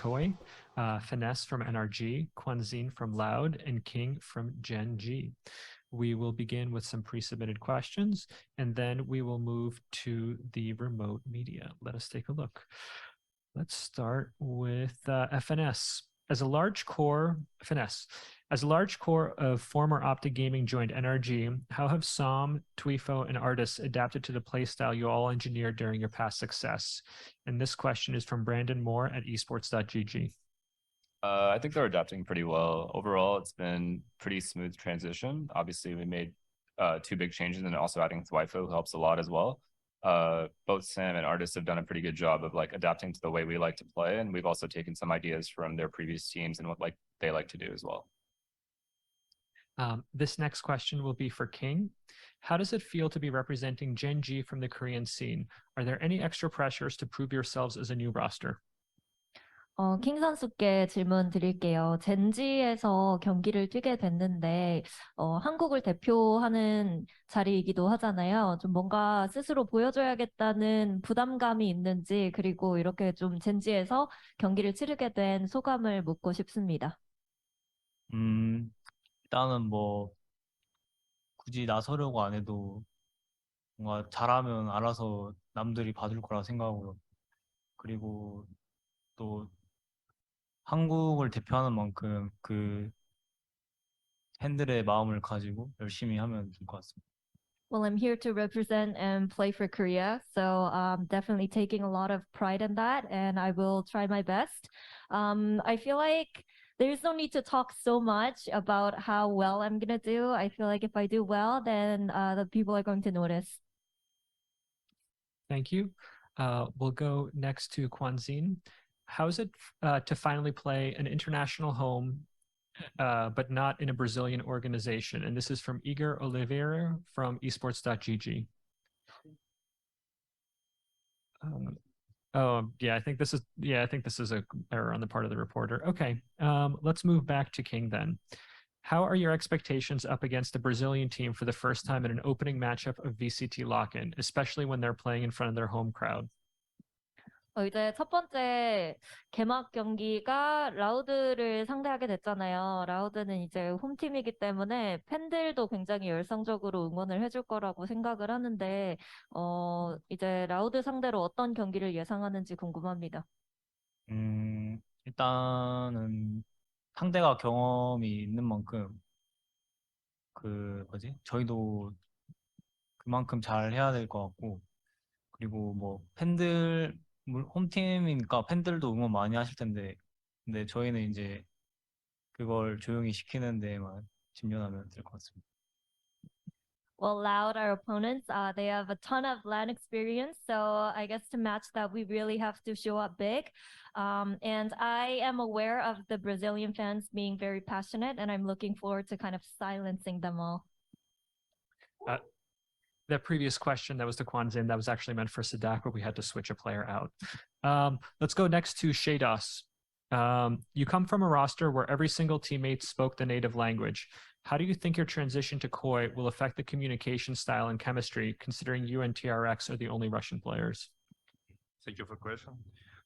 Koi, Finesse from NRG, Kwanzin from Loud, and King from Gen G. We will begin with some pre-submitted questions, and then we will move to the remote media. Let us take a look. Let's start with FNS. As a large core of former Optic Gaming joined NRG, how have Som, Twifo, and artists adapted to the playstyle you all engineered during your past success? And this question is from Brandon Moore at esports.gg. I think they're adapting pretty well. Overall, it's been pretty smooth transition. Obviously, we made 2 big changes, and also adding Twifo helps a lot as well. Both Sam and artists have done a pretty good job of like adapting to the way we like to play, and we've also taken some ideas from their previous teams and what like they like to do as well. This next question will be for King. How does it feel to be representing Gen G from the Korean scene? Are there any extra pressures to prove yourselves as a new roster? 킹 선수께 질문 드릴게요. 젠지에서 경기를 뛰게 됐는데 한국을 대표하는 자리이기도 하잖아요. 좀 뭔가 스스로 보여줘야겠다는 부담감이 있는지, 그리고 이렇게 좀 젠지에서 경기를 치르게 된 소감을 묻고 싶습니다. 일단은 뭐 굳이 나서려고 안 해도 뭔가 잘하면 알아서 남들이 봐줄 거라 생각하고요. 그리고 또 한국을 대표하는 만큼 그 팬들의 마음을 가지고 열심히 하면 될 것 같습니다. Well, I'm here to represent and play for Korea, so I'm definitely taking a lot of pride in that, and I will try my best. I feel like there's no need to talk so much about how well I'm gonna do. I feel like if I do well, then the people are going to notice. Thank you. We'll go next to Kwanzin. How is it to finally play an international home, but not in a Brazilian organization? And this is from Igor Oliveira from esports.gg. I think this is a error on the part of the reporter. Okay, let's move back to King then. How are your expectations up against a Brazilian team for the first time in an opening matchup of VCT lock-in, especially when they're playing in front of their home crowd? 이제 첫 번째 개막 경기가 라우드를 상대하게 됐잖아요. 라우드는 이제 홈팀이기 때문에 팬들도 굉장히 열성적으로 응원을 해줄 거라고 생각을 하는데 이제 라우드 상대로 어떤 경기를 예상하는지 궁금합니다. 일단은 상대가 경험이 있는 만큼 저희도 그만큼 잘 해야 될 것 같고, 그리고 뭐 팬들 홈팀이니까 팬들도 응원 많이 하실 텐데, 근데 저희는 이제 그걸 조용히 시키는 데만 집중하면 될 것 같습니다. Well, Loud, our opponents, they have a ton of LAN experience, so I guess to match that, we really have to show up big. And I am aware of the Brazilian fans being very passionate, and I'm looking forward to kind of silencing them all. That previous question, that was to Kwanzin, that was actually meant for Sadak, but we had to switch a player out. Let's go next to Shados. You come from a roster where every single teammate spoke the native language. How do you think your transition to Koi will affect the communication style and chemistry, considering you and TRX are the only Russian players? Thank you for the question.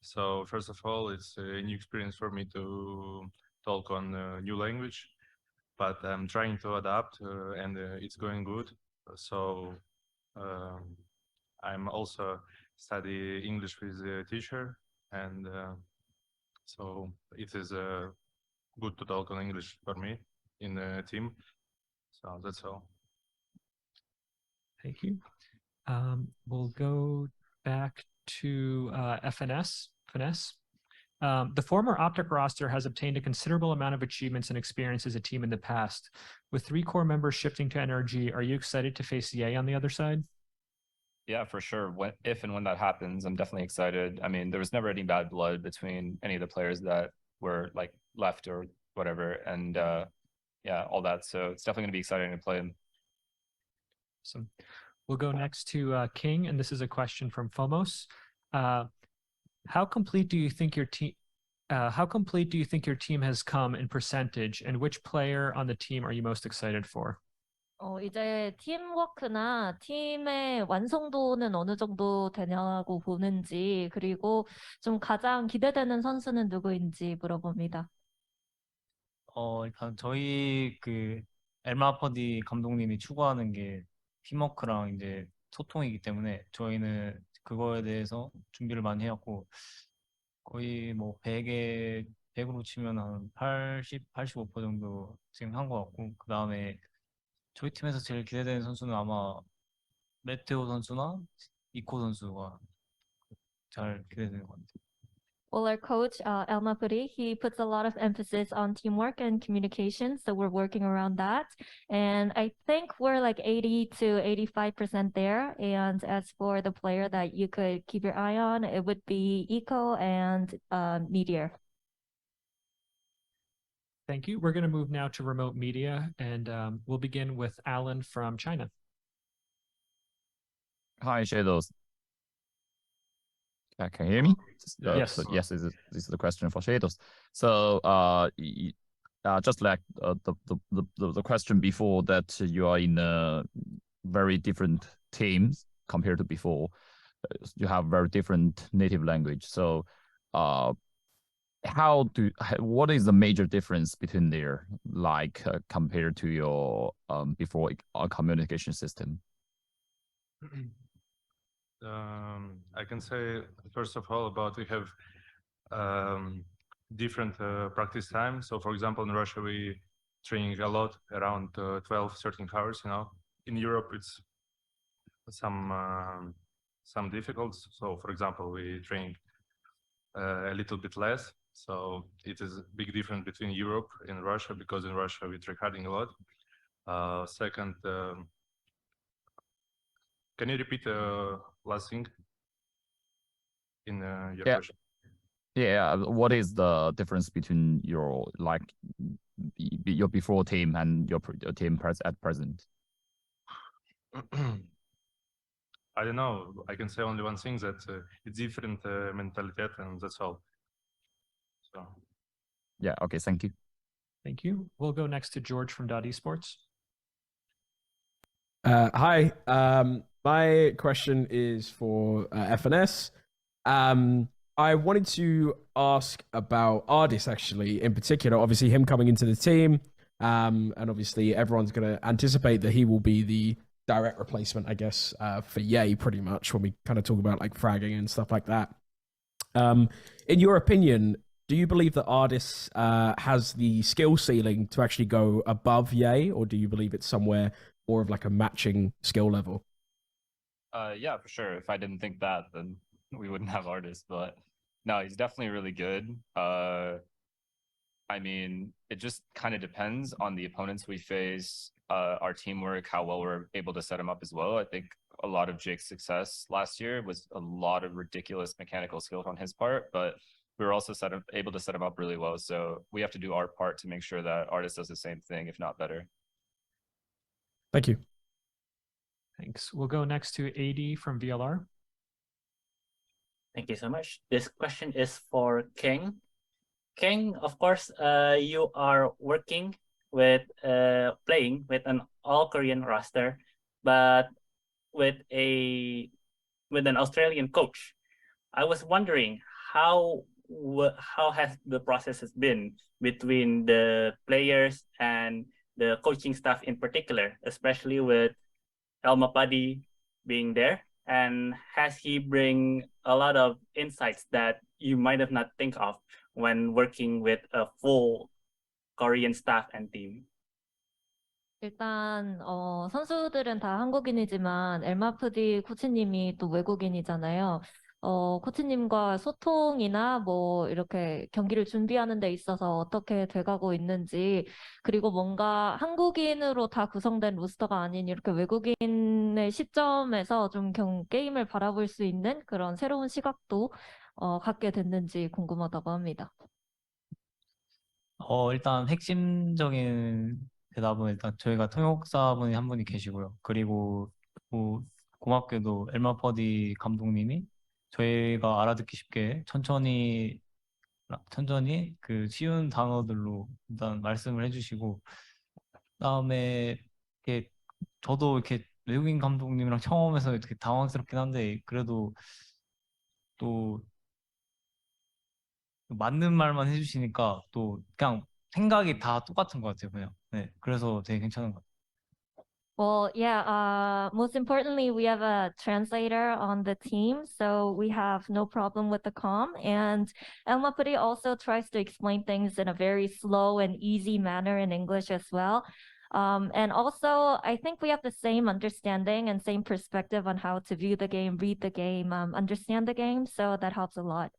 So first of all, it's a new experience for me to talk on a new language, but I'm trying to adapt and it's going good. So I'm also study English with a teacher, and so it is good to talk on English for me in a team. So that's all. Thank you. We'll go back to FNS. The former Optic roster has obtained a considerable amount of achievements and experience as a team in the past. With 3 core members shifting to NRG, are you excited to face Ye on the other side? Yeah, for sure. If and when that happens, I'm definitely excited. I mean, there was never any bad blood between any of the players that were like left or whatever, and yeah, all that. So it's definitely going to be exciting to play him. Awesome. We'll go next to King, and this is a question from Fomos. How complete do you think your team has come in percentage, and which player on the team are you most excited for? 이제 팀워크나 팀의 완성도는 어느 정도 되냐고 보는지, 그리고 좀 가장 기대되는 선수는 누구인지 물어봅니다. 일단 저희 그 엘마 퍼디 감독님이 추구하는 게 팀워크랑 이제 소통이기 때문에 저희는 그거에 대해서 준비를 많이 해왔고 거의 뭐 100으로 치면 한 80, 85% 정도 지금 한 것 같고 그 다음에 저희 팀에서 제일 기대되는 선수는 아마 메테오 선수나 이코 선수가 잘 기대되는 것 같아요. Well, our coach, Elma Puri, he puts a lot of emphasis on teamwork and communication, so we're working around that. And I think we're like 80 to 85% there. And as for the player that you could keep your eye on, it would be Eco and Meteor. Thank you. We're going to move now to remote media, and we'll begin with Alan from China. Hi, Shadows. Can you hear me? Yes. So yes, this is the question for Shadows. So, just like the question before, that you are in very different teams compared to before. You have very different native language. So, what is the major difference between there, like compared to your before communication system? I can say first of all about we have different practice time. So for example, in Russia we training a lot, around 12, 13 hours. You know, in Europe it's some difficult. So for example, we train a little bit less. So it is a big difference between Europe and Russia, because in Russia we try harding a lot. Second, can you repeat the last thing in your question? Yeah, what is the difference between your your before team and your team at present? I don't know. I can say only one thing, that it's different mentality, and that's all. So Yeah, okay, thank you. Thank you. We'll go next to George from .esports. Hi. My question is for FNS. I wanted to ask about Ardis, actually, in particular. Obviously, him coming into the team, and obviously everyone's going to anticipate that he will be the direct replacement, I guess, for Ye, pretty much, when we kind of talk about like fragging and stuff like that. In your opinion, do you believe that Ardis has the skill ceiling to actually go above Ye, or do you believe it's somewhere more of like a matching skill level? Yeah, for sure. If I didn't think that, then we wouldn't have artists. But no, he's definitely really good. I mean, it just kind of depends on the opponents we face, our teamwork, how well we're able to set him up as well. I think a lot of Jake's success last year was a lot of ridiculous mechanical skills on his part, but we were also able to set him up really well. So we have to do our part to make sure that Artist does the same thing, if not better. Thank you. Thanks. We'll go next to AD from VLR. Thank you so much. This question is for King. King, of course, you are working with playing with an all-Korean roster, but with an Australian coach. I was wondering how has the process been between the players and the coaching staff in particular, especially with Elma Padi being there, and has he bring a lot of insights that you might have not think of when working with a full Korean staff and team? 일단 선수들은 다 한국인이지만 엘마프디 코치님이 또 외국인이잖아요. 코치님과 소통이나 뭐 이렇게 경기를 준비하는 데 있어서 어떻게 돼가고 있는지, 그리고 뭔가 한국인으로 다 구성된 로스터가 아닌 이렇게 외국인의 시점에서 좀 게임을 바라볼 수 있는 그런 새로운 시각도 갖게 됐는지 궁금하다고 합니다. 일단 핵심적인 대답은 일단 저희가 통역사분이 한 분이 계시고요. 그리고 뭐 고맙게도 엘마 퍼디 감독님이 저희가 알아듣기 쉽게 천천히 그 쉬운 단어들로 일단 말씀을 해주시고, 그다음에 이렇게 저도 이렇게 외국인 감독님이랑 처음 해서 이렇게 당황스럽긴 한데 그래도 또 맞는 말만 해주시니까 또 그냥 생각이 다 똑같은 것 같아요, 그냥. 네, 그래서 되게 괜찮은 것 같아요. Well, yeah, most importantly, we have a translator on the team, so we have no problem with the comm. And Elmapuri also tries to explain things in a very slow and easy manner in English as well. And also, I think we have the same understanding and same perspective on how to view the game, read the game, understand the game, so that helps a lot.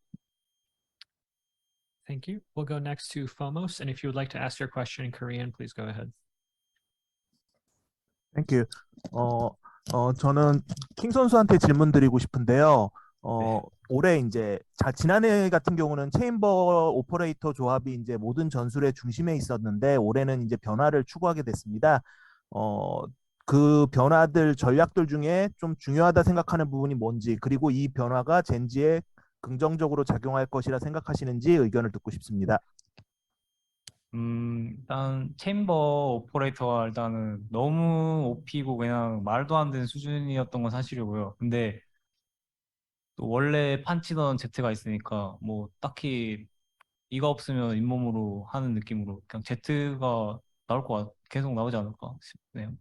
Thank you. We'll go next to Fomos, and if you would like to ask your question in Korean, please go ahead. Thank you. 저는 킹 선수한테 질문 드리고 싶은데요. 올해 이제 지난해 같은 경우는 체인버 오퍼레이터 조합이 이제 모든 전술의 중심에 있었는데 올해는 이제 변화를 추구하게 됐습니다. 그 변화들 전략들 중에 좀 중요하다 생각하는 부분이 뭔지 그리고 이 변화가 젠지에 긍정적으로 작용할 것이라 생각하시는지 의견을 듣고 싶습니다. 일단 체인버 오퍼레이터가 일단은 너무 OP고 그냥 말도 안 되는 수준이었던 건 사실이고요. 근데 또 원래 판치던 제트가 있으니까 뭐 딱히 이가 없으면 잇몸으로 하는 느낌으로 그냥 제트가 계속 나오지 않을까 싶네요.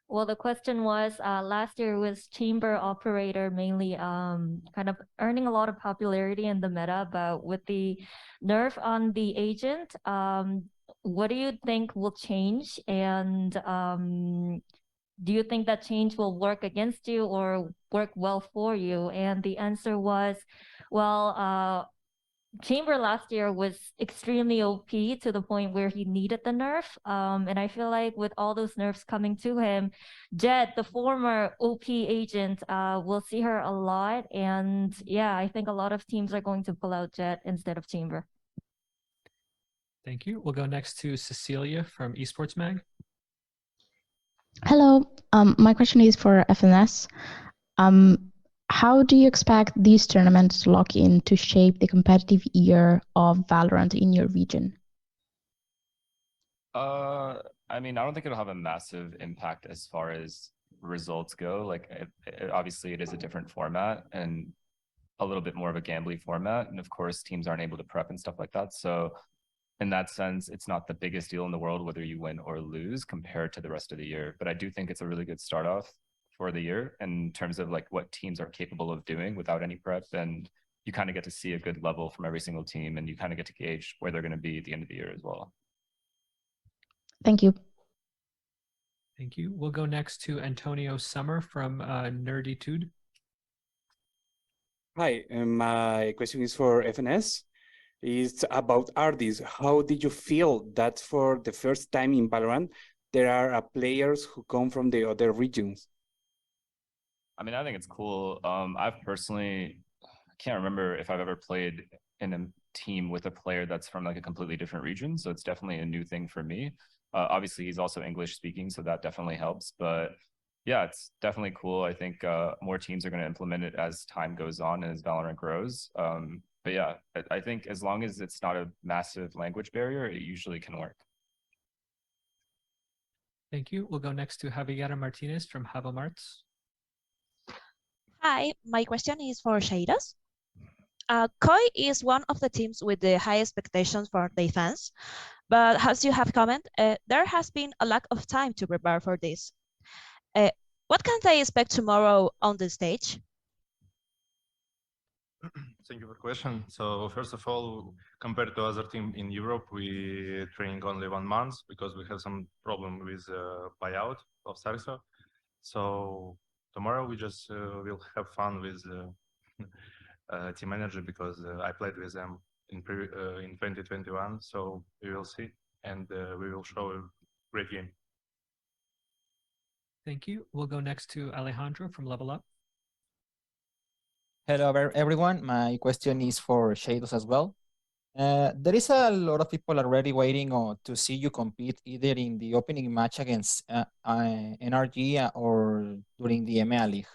Well, the question was last year was chamber operator mainly kind of earning a lot of popularity in the meta, but with the nerf on the agent, what do you think will change? And do you think that change will work against you or work well for you? And the answer was, well, Chamber last year was extremely OP to the point where he needed the nerf. And I feel like with all those nerfs coming to him, Jet, the former OP agent, will see her a lot. And yeah, I think a lot of teams are going to pull out Jet instead of Chamber. Thank you. We'll go next to Cecilia from Esports Mag. Hello, my question is for FNS. How do you expect these tournaments to lock in to shape the competitive year of Valorant in your region? I mean, I don't think it'll have a massive impact as far as results go. Like, obviously, it is a different format and a little bit more of a gambly format. And of course, teams aren't able to prep and stuff like that. So in that sense, it's not the biggest deal in the world whether you win or lose compared to the rest of the year. But I do think it's a really good start off for the year in terms of like what teams are capable of doing without any prep, and you kind of get to see a good level from every single team, and you kind of get to gauge where they're going to be at the end of the year as well. Thank you. Thank you. We'll go next to Antonio Summer from Nerditude. Hi, my question is for FNS. It's about artists. How did you feel that for the first time in Valorant, there are players who come from the other regions? I mean, I think it's cool. I've personally, I can't remember if I've ever played in a team with a player that's from like a completely different region. So it's definitely a new thing for me. Obviously, he's also English speaking, so that definitely helps. But yeah, it's definitely cool. I think more teams are going to implement it as time goes on and as Valorant grows. But yeah, I think as long as it's not a massive language barrier, it usually can work. Thank you. We'll go next to Javiera Martinez from Havamarts. Hi, my question is for Shaidas. Koi is one of the teams with the high expectations for their fans, but as you have commented, there has been a lack of time to prepare for this. What can they expect tomorrow on the stage? Thank you for the question. So first of all, compared to other team in Europe, we training only 1 month because we have some problem with buyout of Sarso. So tomorrow we just will have fun with team manager because I played with them in 2021. So we will see, and we will show a great game. Thank you. We'll go next to Alejandro from Level Up. Hello, everyone. My question is for Shadows as well. There is a lot of people already waiting to see you compete either in the opening match against NRG or during the EMEA League.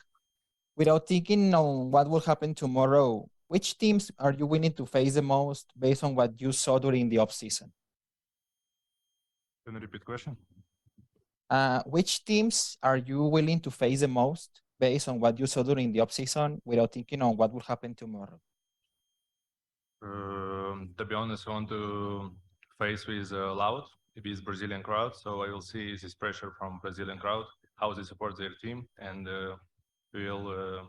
Without thinking on what will happen tomorrow, which teams are you willing to face the most based on what you saw during the off-season? Can you repeat the question? Which teams are you willing to face the most based on what you saw during the offseason without thinking on what will happen tomorrow? To be honest, I want to face with Loud, with Brazilian crowd. So I will see this pressure from Brazilian crowd, how they support their team, and we will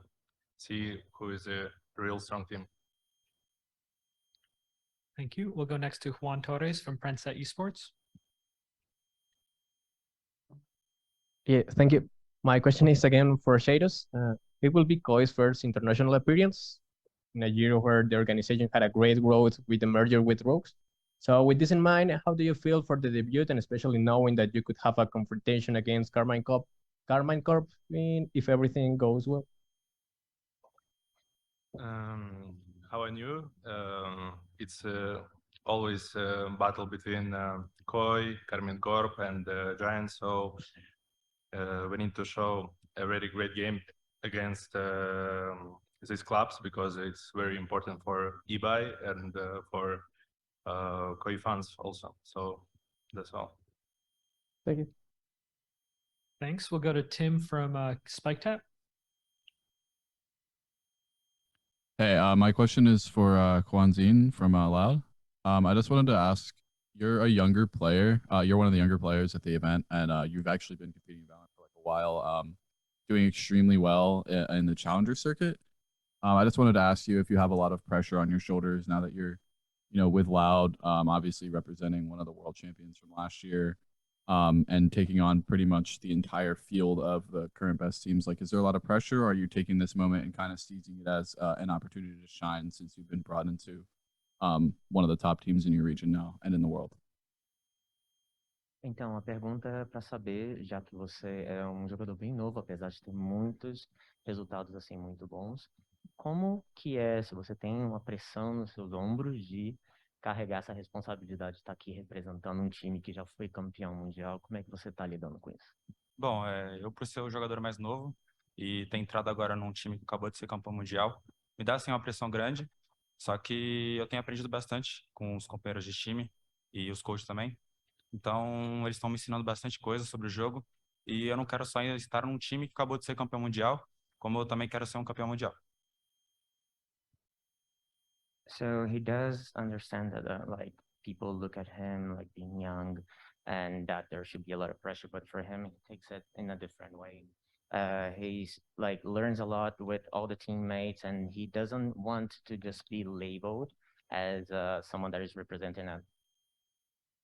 see who is a real strong team. Thank you. We'll go next to Juan Torres from Prensa Esports. Yeah, thank you. My question is again for Shados. It will be Koi's first international appearance in a year where the organization had a great growth with the merger with Rogues. So with this in mind, how do you feel for the debut, and especially knowing that you could have a confrontation against Carmine Corp if everything goes well? How I knew, it's always a battle between Koi, Carmine Corp, and Giants. So we need to show a very great game against these clubs because it's very important for eBay and for Koi fans also. So that's all. Thank you. Thanks. We'll go to Tim from SpikeTap. Hey, my question is for Kwanzin from Loud. I just wanted to ask, you're a younger player. You're one of the younger players at the event, and you've actually been competing in Valorant for like a while, doing extremely well in the challenger circuit. I just wanted to ask you if you have a lot of pressure on your shoulders now that you're, with Loud, obviously representing one of the world champions from last year, and taking on pretty much the entire field of the current best teams. Like, is there a lot of pressure, or are you taking this moment and kind of seizing it as an opportunity to shine since you've been brought into one of the top teams in your region now and in the world? Então, a pergunta é para saber, já que você é jogador bem novo, apesar de ter muitos resultados assim muito bons, como que é, se você tem uma pressão nos seus ombros de carregar essa responsabilidade de estar aqui representando time que já foi campeão mundial, como é que você está lidando com isso? Bom, eu por ser o jogador mais novo e ter entrado agora num time que acabou de ser campeão mundial, me dá assim uma pressão grande, só que eu tenho aprendido bastante com os companheiros de time e os coaches também. Então, eles estão me ensinando bastante coisa sobre o jogo e eu não quero só estar num time que acabou de ser campeão mundial, como eu também quero ser um campeão mundial. So he does understand that like people look at him like being young and that there should be a lot of pressure, but for him he takes it in a different way. He's like learns a lot with all the teammates, and he doesn't want to just be labeled as someone that is representing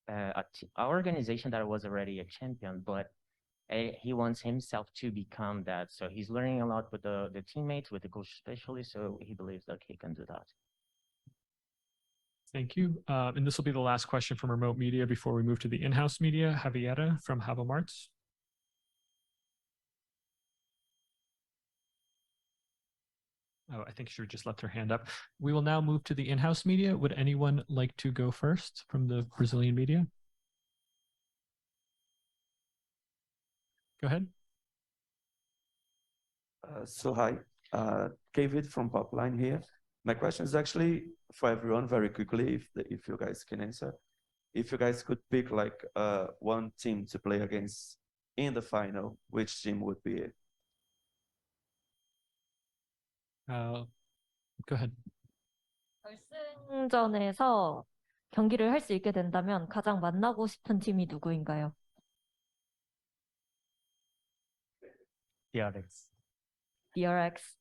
our organization that was already a champion, but he wants himself to become that. So he's learning a lot with the teammates, with the coach especially, so he believes that he can do that. Thank you. And this will be the last question from remote media before we move to the in-house media. Javiera from Havamarts. Oh, I think she just left her hand up. We will now move to the in-house media. Would anyone like to go first from the Brazilian media? Go ahead. So hi, David from Popline here. My question is actually for everyone very quickly, if you guys can answer. If you guys could pick like one team to play against in the final, which team would be it? Go ahead. 결승전에서 경기를 할 수 있게 된다면 가장 만나고 싶은 팀이 누구인가요? DRX. DRX.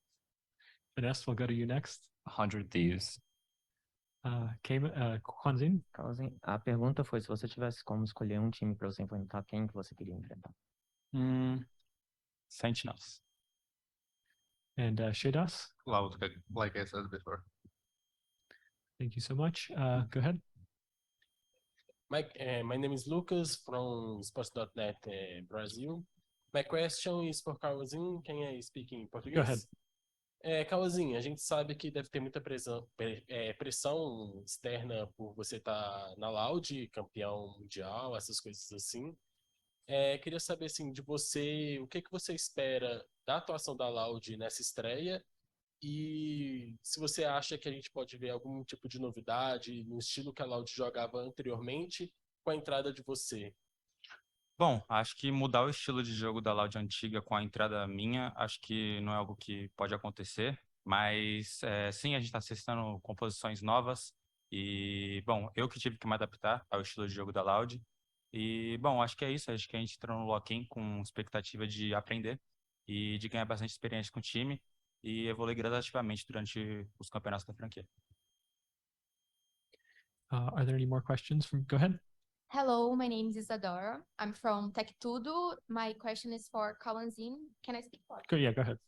Vanessa, we'll go to you next. 100 Thieves. Kwanzin? A pergunta foi se você tivesse como escolher um time para você enfrentar, quem que você queria enfrentar? Sentinels. And Shedas? Loud, like I said before. Thank you so much. Go ahead. My name is Lucas from Sports.net Brazil. My question is for Carlzinho. Can I speak in Portuguese? Go ahead. Carlzinho, a gente sabe que deve ter muita pressão externa por você estar na Loud, campeão mundial, essas coisas assim. Queria saber assim, de você, o que você espera da atuação da Loud nessa estreia e se você acha que a gente pode ver algum tipo de novidade no estilo que a Loud jogava anteriormente com a entrada de você. Bom, acho que mudar o estilo de jogo da Loud antiga com a entrada minha, acho que não é algo que pode acontecer, mas sim, a gente está testando composições novas e, bom, eu que tive que me adaptar ao estilo de jogo da Loud e, bom, acho que é isso, acho que a gente entrou no lock-in com expectativa de aprender e de ganhar bastante experiência com o time e evoluir gradativamente durante os campeonatos da franquia. Are there any more questions go ahead. Hello, my name is Isadora. I'm from Tech Tudo. My question is for Kawanzin. Can I speak? Yeah, go ahead.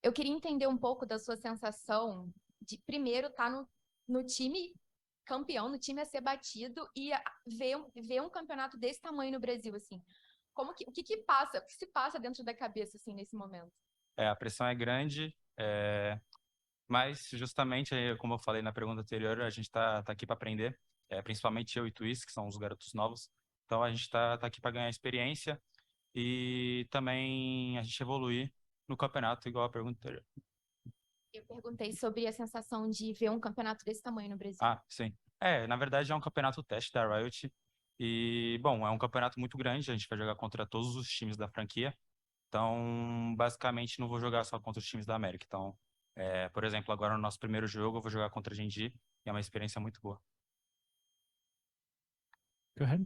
Eu queria entender um pouco da sua sensação de, primeiro, estar no time campeão, no time a ser batido e ver um campeonato desse tamanho no Brasil, assim. O que se passa dentro da cabeça, assim, nesse momento? A pressão é grande, mas justamente, como eu falei na pergunta anterior, a gente tá aqui para aprender, principalmente eu e Twist, que são os garotos novos. Então a gente tá aqui para ganhar experiência e também a gente evoluir no campeonato, igual a pergunta anterior. Eu perguntei sobre a sensação de ver um campeonato desse tamanho no Brasil. Ah, sim. Na verdade é um campeonato teste da Riot e, bom, é um campeonato muito grande, a gente vai jogar contra todos os times da franquia. Então, basicamente, não vou jogar só contra os times da América. Então, por exemplo, agora no nosso primeiro jogo eu vou jogar contra a Genji e é uma experiência muito boa. Go ahead.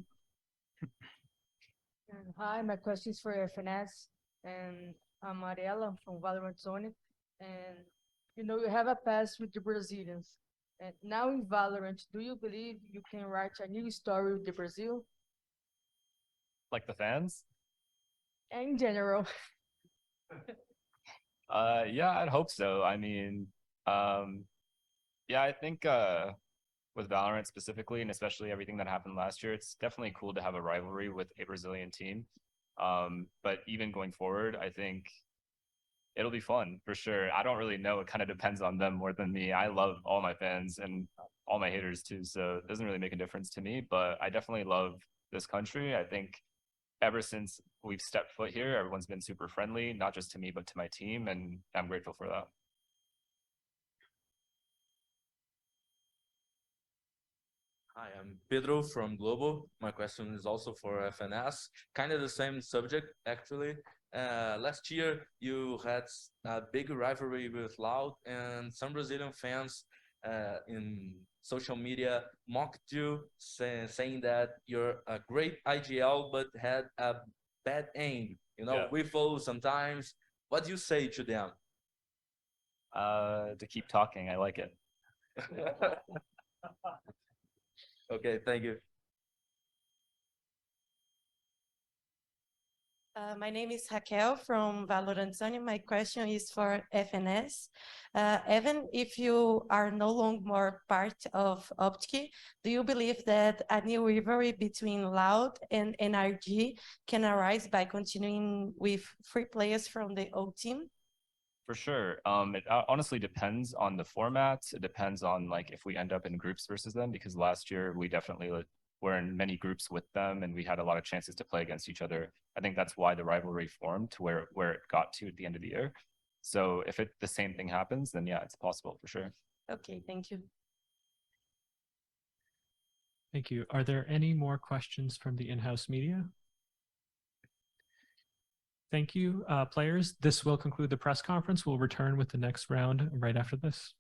Hi, my question is for FNS, and I'm Mariela from Valorant Zone, and you have a past with the Brazilians, and now in Valorant, do you believe you can write a new story with the Brazil? Like the fans? In general. Yeah, I'd hope so. I mean, yeah, I think with Valorant specifically, and especially everything that happened last year, it's definitely cool to have a rivalry with a Brazilian team. But even going forward, I think it'll be fun for sure. I don't really know. It kind of depends on them more than me. I love all my fans and all my haters too, so it doesn't really make a difference to me, but I definitely love this country. I think ever since we've stepped foot here, everyone's been super friendly, not just to me, but to my team, and I'm grateful for that. Hi, I'm Pedro from Global. My question is also for FNS, kind of the same subject, actually. Last year, you had a big rivalry with Loud, and some Brazilian fans in social media mocked you, saying that you're a great IGL, but had a bad aim. We follow sometimes. What do you say to them? To keep talking, I like it. Okay, thank you. My name is Raquel from Valorant Zone. My question is for FNS. Even if you are no longer part of Optic, do you believe that a new rivalry between Loud and NRG can arise by continuing with 3 players from the old team? For sure. It honestly depends on the formats. It depends on like if we end up in groups versus them, because last year we definitely were in many groups with them and we had a lot of chances to play against each other. I think that's why the rivalry formed to where it got to at the end of the year. So if the same thing happens, then yeah, it's possible for sure. Okay, thank you. Thank you. Are there any more questions from the in-house media? Thank you, players. This will conclude the press conference. We'll return with the next round right after this.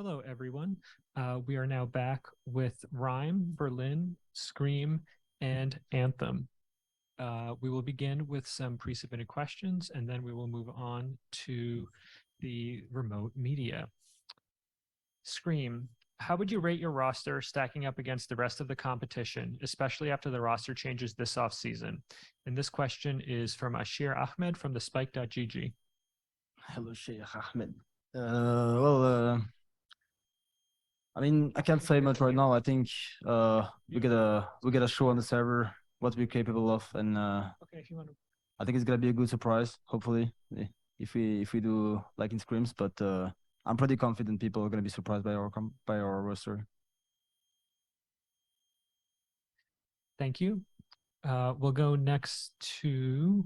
Hello, everyone. We are now back with Rhyme, Berlin, Scream, and Anthem. We will begin with some pre-submitted questions, and then we will move on to the remote media. Scream, how would you rate your roster stacking up against the rest of the competition, especially after the roster changes this offseason? And this question is from Ashir Ahmed from the Spike.gg. Hello, Sheikh Ahmed. Well, I mean, I can't say much right now. I think we get a show on the server what we're capable of, and Okay, if you want to. I think it's gonna be a good surprise. Hopefully, if we do like in scrims, but I'm pretty confident people are gonna be surprised by our roster. Thank you. We'll go next to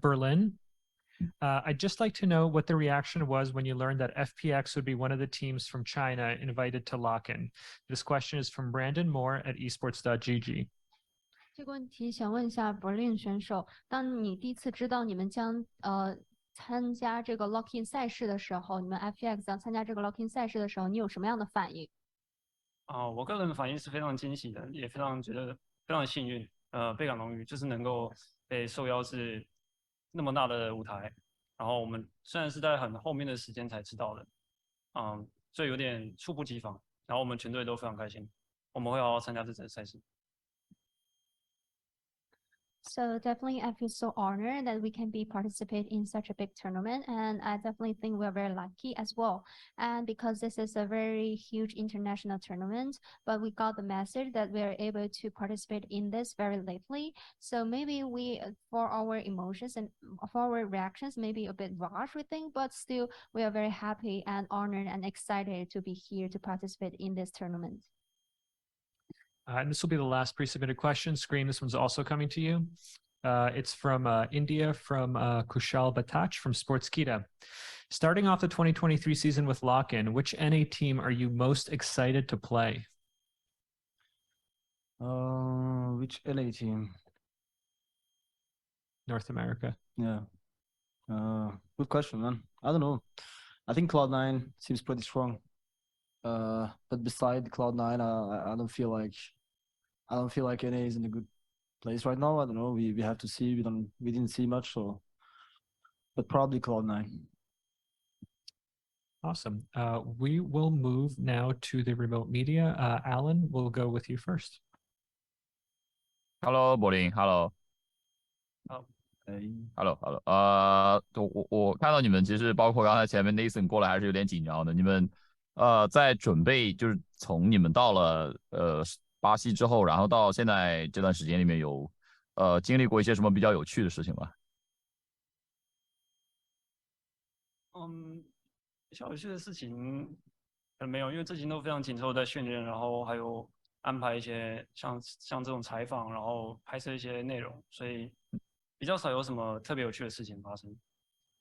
Berlin. I'd just like to know what the reaction was when you learned that FPX would be one of the teams from China invited to lock-in. This question is from Brandon Moore at esports.gg. 这个问题想问一下 Berlin 选手，当你第一次知道你们将参加这个 lock-in 赛事的时候，你们 FPX 将参加这个 lock-in 赛事的时候，你有什么样的反应？我个人的反应是非常惊喜的，也非常觉得非常幸运，倍感荣誉，就是能够被受邀至那么大的舞台。然后我们虽然是在很后面的时间才知道的，所以有点猝不及防。然后我们全队都非常开心，我们会好好参加这场赛事。So definitely, I feel so honored that we can be participate in such a big tournament, and I definitely think we're very lucky as well. And because this is a very huge international tournament, but we got the message that we are able to participate in this very lately. So maybe we, for our emotions and for our reactions, maybe a bit rushed, we think, but still we are very happy and honored and excited to be here to participate in this tournament. And this will be the last pre-submitted question. Scream, this one's also coming to you. It's from India, from Kushal Batach from Sportskita. Starting off the 2023 season with lock-in, which NA team are you most excited to play? Which LA team? North America. Yeah. Good question, man. I don't know. I think Cloud9 seems pretty strong. But beside Cloud9, I don't feel like NA is in a good place right now. I don't know. We have to see. We didn't see much, so but probably Cloud9. Awesome. We will move now to the remote media. Alan, we'll go with you first. Hello, 柏林 Hello。Hello， 我看到你们其实包括刚才前面 Nathan 过来还是有点紧张的。你们在准备，就是从你们到了巴西之后，然后到现在这段时间里面有经历过一些什么比较有趣的事情吗？比较有趣的事情可能没有，因为这几天都非常紧凑在训练，然后还有安排一些像这种采访，然后拍摄一些内容，所以比较少有什么特别有趣的事情发生。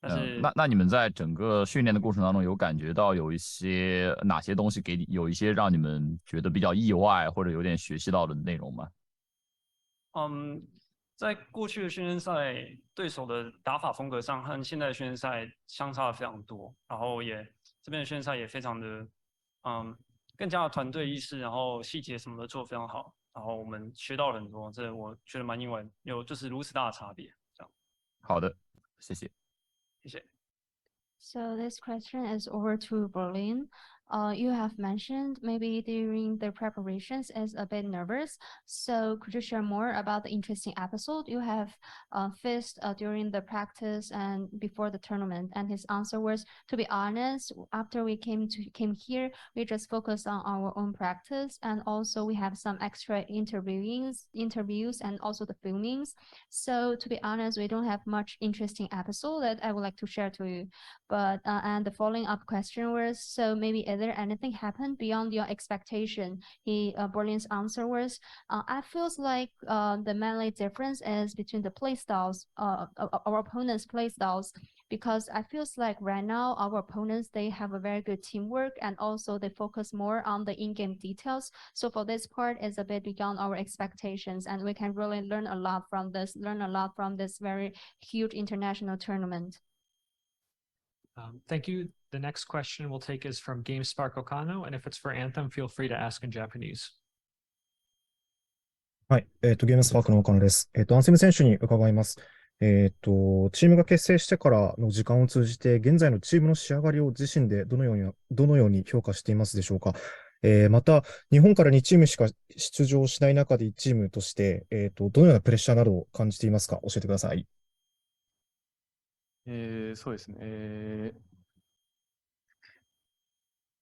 但是那你们在整个训练的过程当中，有感觉到有一些哪些东西给你有一些让你们觉得比较意外或者有点学习到的内容吗？在过去的训练赛，对手的打法风格上和现在的训练赛相差的非常多，然后这边的训练赛也非常的更加的团队意识，然后细节什么的做得非常好，然后我们学到了很多，这我觉得蛮意外，有就是如此大的差别。这样。好的，谢谢。谢谢。So this question is over to Berlin. You have mentioned maybe during the preparations is a bit nervous. So could you share more about the interesting episode you have faced during the practice and before the tournament? And his answer was, to be honest, after we came here, we just focused on our own practice, and also we have some extra interviews and also the filmings. So to be honest, we don't have much interesting episode that I would like to share to you. But and the following up question was, so maybe is there anything happened beyond your expectation? Berlin's answer was, I feels like the mainly difference is between the play styles, our opponents' play styles, because I feels like right now our opponents, they have a very good teamwork, and also they focus more on the in-game details. So for this part is a bit beyond our expectations, and we can really learn a lot from this very huge international tournament. Thank you. The next question we'll take is from GameSpark Okano, and if it's for Anthem, feel free to ask in Japanese. はい、ゲームスパークの岡野です。アンセム選手に伺います。チームが結成してからの時間を通じて、現在のチームの仕上がりを自身でどのように評価していますでしょうか。また、日本から2チームしか出場しない中で1チームとして、どのようなプレッシャーなどを感じていますか、教えてください。そうですね。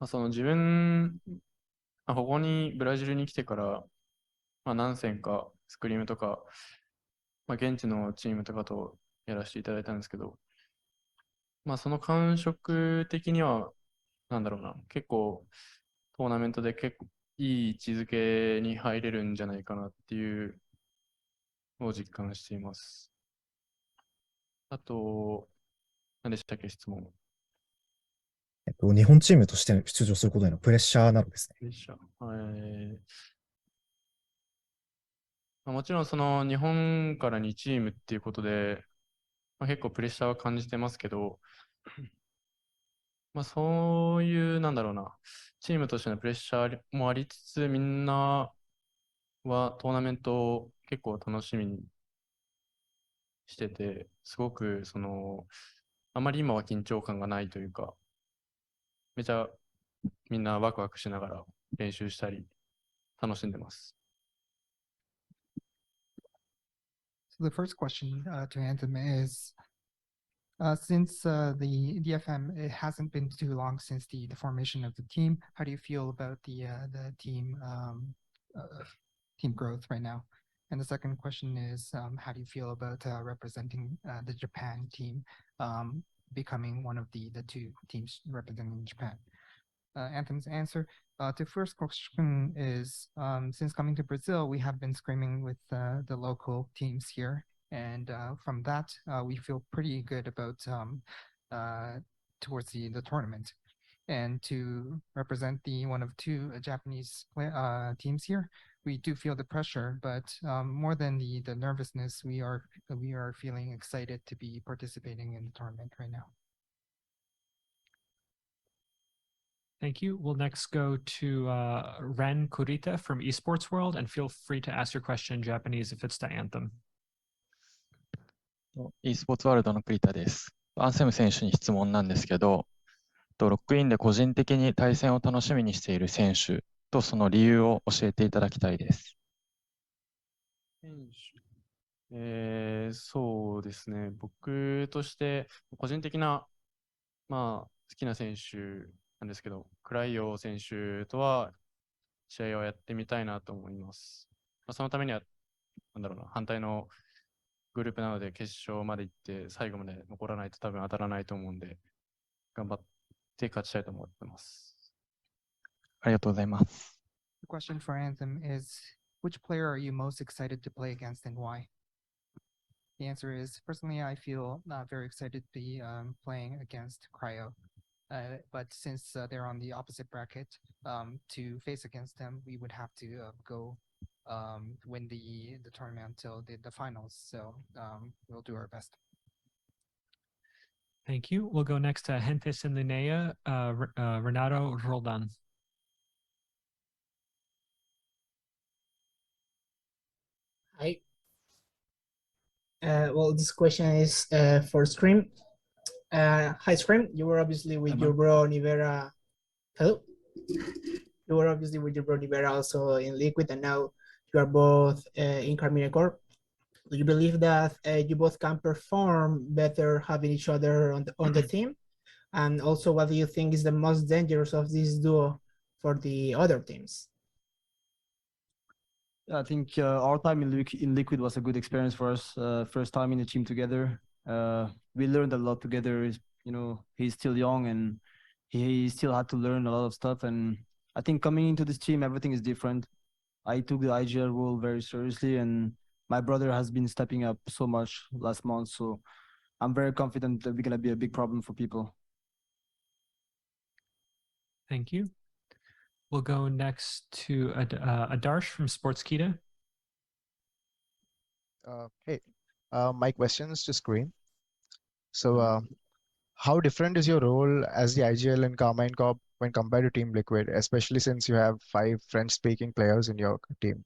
その自分、ここにブラジルに来てから、何戦かスクリームとか、現地のチームとかとやらせていただいたんですけど、その感触的には、結構トーナメントで結構いい位置づけに入れるんじゃないかなっていうのを実感しています。あと、何でしたっけ、質問。日本チームとして出場することへのプレッシャーなどですね。プレッシャー。もちろんその日本から2チームっていうことで、結構プレッシャーは感じてますけど、そういう、チームとしてのプレッシャーもありつつ、みんなはトーナメントを結構楽しみにしてて、すごくあまり今は緊張感がないというか、めちゃみんなワクワクしながら練習したり、楽しんでます。So the first question to Anthem is, since the DFM, it hasn't been too long since the formation of the team. How do you feel about the team growth right now? And the second question is, how do you feel about representing the Japan team, becoming one of the two teams representing Japan? Anthem's answer to the first question is, since coming to Brazil, we have been screaming with the local teams here. And from that, we feel pretty good about towards the tournament. And to represent one of two Japanese teams here, we do feel the pressure, but more than the nervousness, we are feeling excited to be participating in the tournament right now. Thank you. We'll next go to Ren Kurita from Esports World, and feel free to ask your question in Japanese if it's to Anthem. e スポーツワールドの栗田です。アンセム選手に質問なんですけど、ロックインで個人的に対戦を楽しみにしている選手とその理由を教えていただきたいです。そうですね。僕として個人的な、好きな選手なんですけど、クライオ選手とは試合をやってみたいなと思います。そのためには、反対のグループなので決勝まで行って最後まで残らないと多分当たらないと思うんで、頑張って勝ちたいと思ってます。ありがとうございます。The question for Anthem is, which player are you most excited to play against and why? The answer is, personally, I feel very excited to be playing against Cryo. But since they're on the opposite bracket, to face against them, we would have to go win the tournament until the finals. So we'll do our best. Thank you. We'll go next to Gentes en Linea, Renato Roldan. Hi. Well, this question is for Scream. Hi, Scream. You were obviously with your bro Nivera. Hello. You were obviously with your bro Nivera also in Liquid, and now you are both in Carmine Corp. Do you believe that you both can perform better having each other on the team? And also, what do you think is the most dangerous of this duo for the other teams? I think our time in Liquid was a good experience for us. First time in the team together. We learned a lot together. He's still young and he still had to learn a lot of stuff. And I think coming into this team, everything is different. I took the IGL role very seriously, and my brother has been stepping up so much last month. So I'm very confident that we're going to be a big problem for people. Thank you. We'll go next to Adarsh from Sportskita. Hey, my question is to Scream. So how different is your role as the IGL and Carmine Corp when compared to Team Liquid, especially since you have 5 French-speaking players in your team?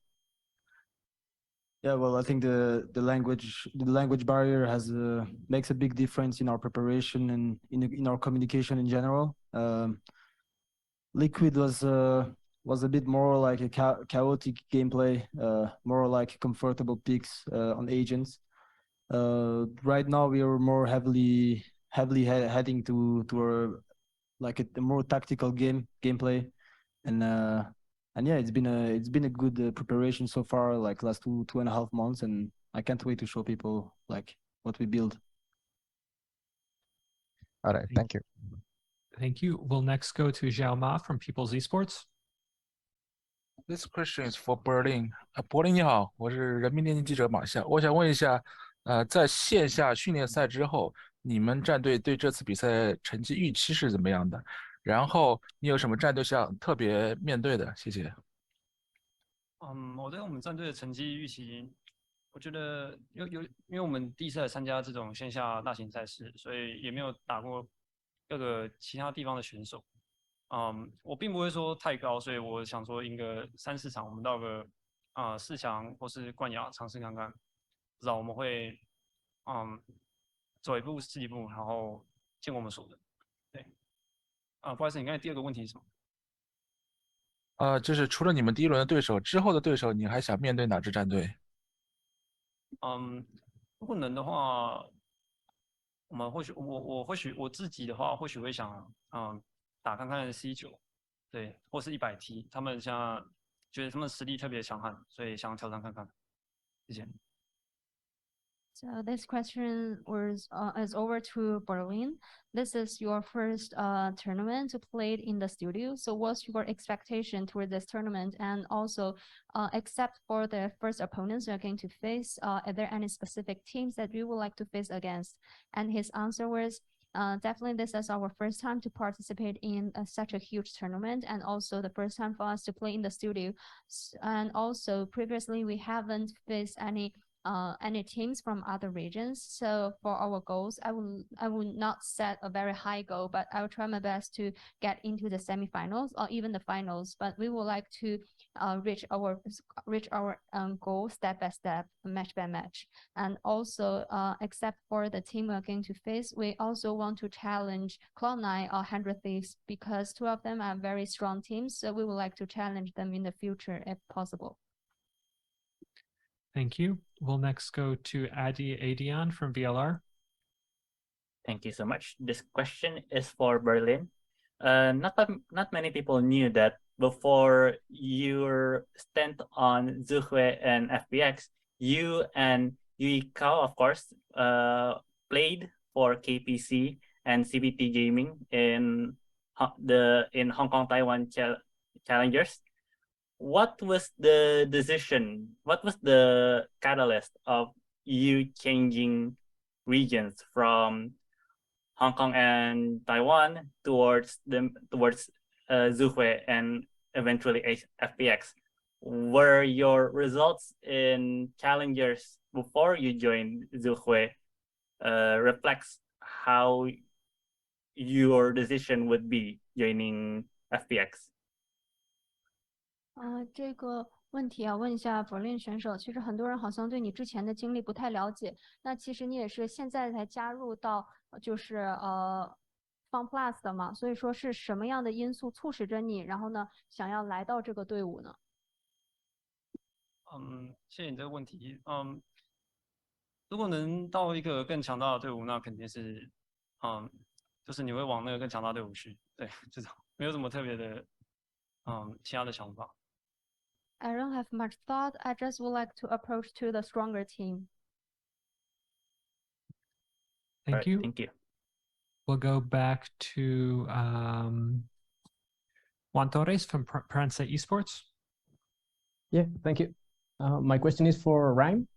Yeah, well, I think the language barrier makes a big difference in our preparation and in our communication in general. Liquid was a bit more like a chaotic gameplay, more like comfortable picks on agents. Right now we are more heavily heading to a more tactical gameplay, and yeah, it's been a good preparation so far, like last 2.5 months, and I can't wait to show people like what we build. All right, thank you. Thank you. We'll next go to Xiao Ma from People's Esports. This question is for Berlin. 柏林你好，我是人民电信记者马夏。我想问一下，在线下训练赛之后，你们战队对这次比赛成绩预期是怎么样的？然后你有什么战队想特别面对的？谢谢。我对我们战队的成绩预期，我觉得因为我们第一次来参加这种线下大型赛事，所以也没有打过各个其他地方的选手。我并不会说太高，所以我想说赢个3-4场，我们到个4强或是冠亚尝试看看，不知道我们会走一步是一步，然后见我们所的。对，不好意思，你刚才第二个问题是什么？就是除了你们第一轮的对手之后的对手，你还想面对哪支战队？如果能的话，我们或许我自己的话，或许会想打看看 C9，对，或是100T，他们像觉得他们实力特别强悍，所以想挑战看看。谢谢。So this question is over to Berlin. This is your first tournament to play in the studio. So what's your expectation toward this tournament? And also, except for the first opponents you're going to face, are there any specific teams that you would like to face against? And his answer was, definitely this is our first time to participate in such a huge tournament, and also the first time for us to play in the studio. And also previously we haven't faced any teams from other regions. So for our goals, I will not set a very high goal, but I will try my best to get into the semifinals or even the finals. But we would like to reach our goal step by step, match by match. And also, except for the team we're going to face, we also want to challenge Cloud9 or 100 Thieves, because 2 of them are very strong teams. So we would like to challenge them in the future if possible. Thank you. We'll next go to Adi Adian from VLR. Thank you so much. This question is for Berlin. Not many people knew that before your stint on Zuhue and FPX, you and Yui Kao, of course, played for KPC and CBT Gaming in Hong Kong Taiwan Challengers. What was the decision? What was the catalyst of you changing regions from Hong Kong and Taiwan towards Zuhue and eventually FPX? Were your results in challengers before you joined Zuhue reflects how your decision would be joining FPX? 这个问题要问一下Berlin选手。其实很多人好像对你之前的经历不太了解。那其实你也是现在才加入到就是FunPlus 的嘛，所以说是什么样的因素促使着你，然后呢想要来到这个队伍呢？谢谢你这个问题。如果能到一个更强大的队伍，那肯定是就是你会往那个更强大的队伍去。对，这种没有什么特别的其他的想法。I don't have much thought. I just would like to approach to the stronger team. Thank you. Thank you. We'll go back to Juan Torres from Prensa Esports. Yeah, thank you. My question is for Rhyme.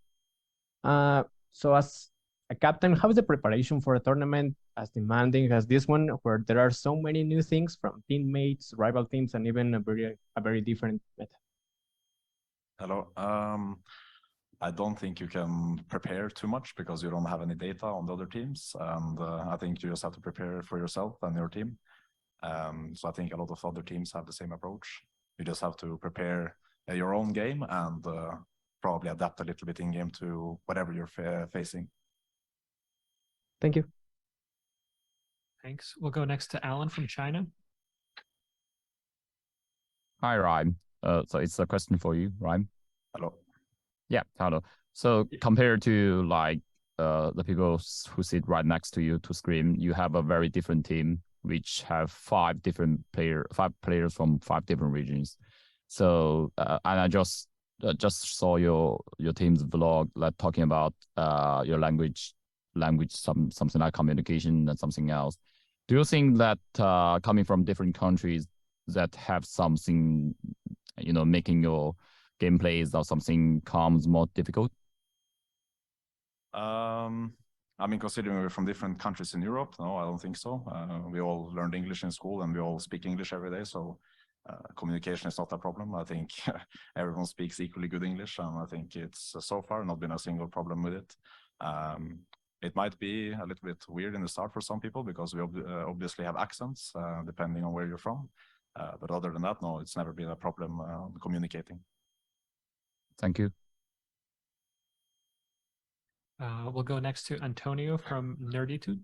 So as a captain, how is the preparation for a tournament as demanding as this one, where there are so many new things from teammates, rival teams, and even a very different meta? Hello. I don't think you can prepare too much because you don't have any data on the other teams. And I think you just have to prepare for yourself and your team. So I think a lot of other teams have the same approach. You just have to prepare your own game and probably adapt a little bit in game to whatever you're facing. Thank you. Thanks. We'll go next to Alan from China. Hi, Ryan. So it's a question for you, Ryan. Hello. Yeah, hello. So compared to like the people who sit right next to you to screen, you have a very different team, which have five players from 5 different regions. So and I just saw your team's vlog, like talking about your language, something like communication and something else. Do you think that coming from different countries that have something, making your gameplays or something comes more difficult? I mean, considering we're from different countries in Europe, no, I don't think so. We all learned English in school and we all speak English every day. So communication is not a problem. I think everyone speaks equally good English. And I think it's so far not been a single problem with it. It might be a little bit weird in the start for some people because we obviously have accents depending on where you're from. But other than that, no, it's never been a problem communicating. Thank you. We'll go next to Antonio from Nerditude.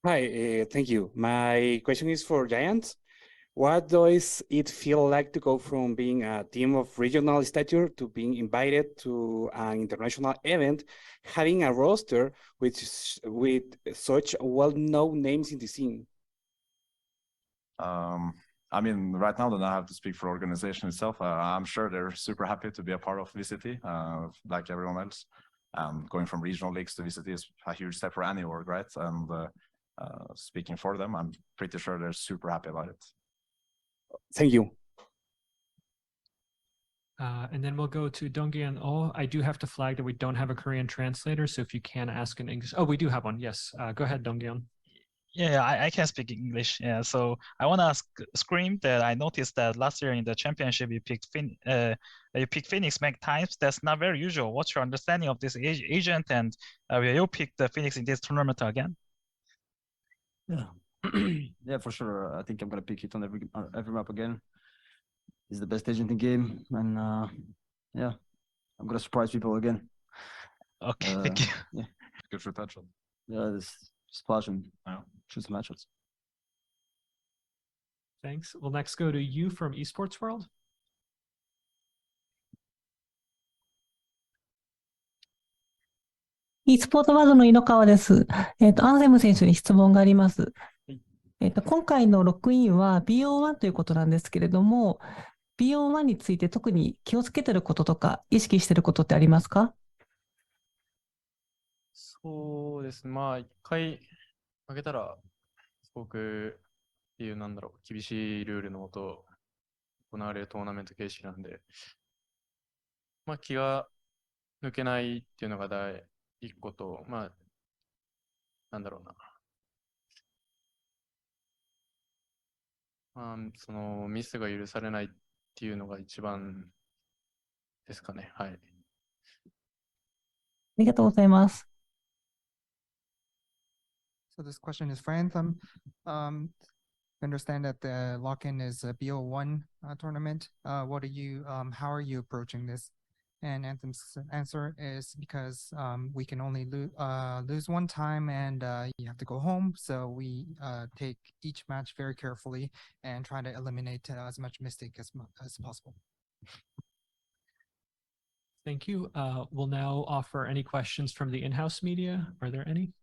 Hi, thank you. My question is for Giants. What does it feel like to go from being a team of regional stature to being invited to an international event, having a roster with such well-known names in the scene? I mean, right now that I have to speak for the organization itself, I'm sure they're super happy to be a part of VCT, like everyone else. Going from regional leagues to VCT is a huge step for any org, right? And speaking for them, I'm pretty sure they're super happy about it. Thank you. And then we'll go to Dongyeon. Oh, I do have to flag that we don't have a Korean translator, so if you can ask in English. Oh, we do have one. Yes. Go ahead, Dongyeon. Yeah, I can speak English. Yeah, so I want to ask Scream that I noticed that last year in the championship you picked Phoenix many times. That's not very usual. What's your understanding of this agent, and will you pick the Phoenix in this tournament again? Yeah, yeah, for sure. I think I'm gonna pick it on every map again. He's the best agent in game, and yeah, I'm gonna surprise people again. Okay, thank you. Yeah, good for touch on. Yeah, this splash and shoot some matchups. Thanks. We'll next go to you from Esports World. e スポーツワードの井ノ川です。アンセム選手に質問があります。今回のロックインは BO1 ということなんですけれども、BO1 について特に気をつけてることとか意識してることってありますか？そうですね。まあ、一回負けたら、すごく厳しいルールのもと行われるトーナメント形式なんで、まあ、気が抜けないっていうのが第一個と、まあ、そのミスが許されないっていうのが一番ですかね。はい。ありがとうございます。So this question is for Anthem. I understand that the lock-in is a BO1 tournament. What are you? How are you approaching this? And Anthem's answer is because we can only lose one time and you have to go home. So we take each match very carefully and try to eliminate as much mistake as possible. Thank you. We'll now offer any questions from the in-house media. Are there any?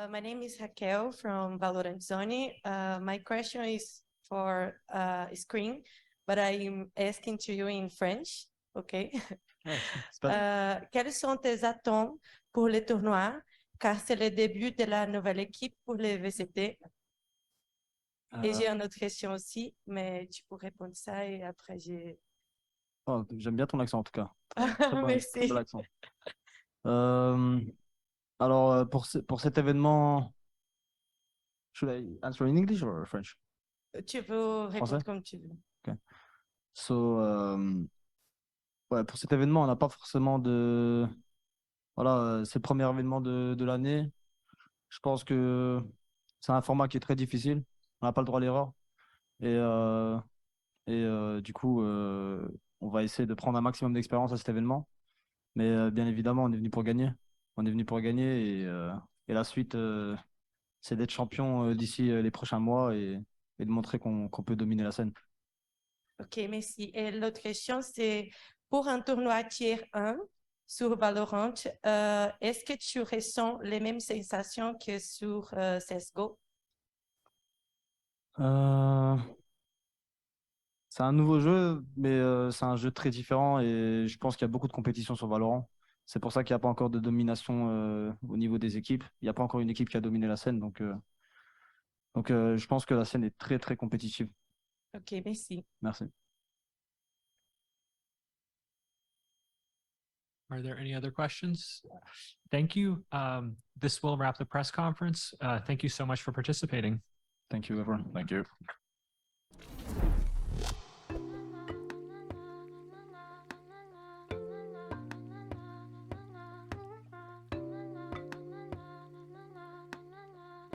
My name is Raquel from VALORANT Zone. My question is for Screen, but I'm asking to you in French, okay? Quelles sont tes attentes pour le tournoi, car c'est le début de la nouvelle équipe pour le VCT? Et j'ai une autre question aussi, mais tu peux répondre ça et après j'ai... Oh, j'aime bien ton accent en tout cas. Très Merci. bel accent. Alors, pour cet événement, should I answer in English or French? Tu peux répondre Français? comme tu veux. Okay. So, ouais, pour cet événement, on n'a pas forcément de... Voilà, c'est le premier événement de l'année. Je pense que c'est un format qui est très difficile. On n'a pas le droit à l'erreur. Du coup, on va essayer de prendre un maximum d'expérience à cet événement. Mais bien évidemment, on est venu pour gagner. On est venu pour gagner et la suite, c'est d'être champion d'ici les prochains mois et de montrer qu'on peut dominer la scène. Ok, merci. Et l'autre question, c'est pour un tournoi tier 1 sur Valorant, est-ce que tu ressens les mêmes sensations que sur CSGO? C'est un nouveau jeu, mais c'est un jeu très différent et je pense qu'il y a beaucoup de compétition sur Valorant. C'est pour ça qu'il n'y a pas encore de domination au niveau des équipes. Il n'y a pas encore une équipe qui a dominé la scène, donc je pense que la scène est très très compétitive. Ok, merci. Merci. Are there any other questions? Thank you. This will wrap the press conference. Thank you so much for participating. Thank you, everyone. Thank you.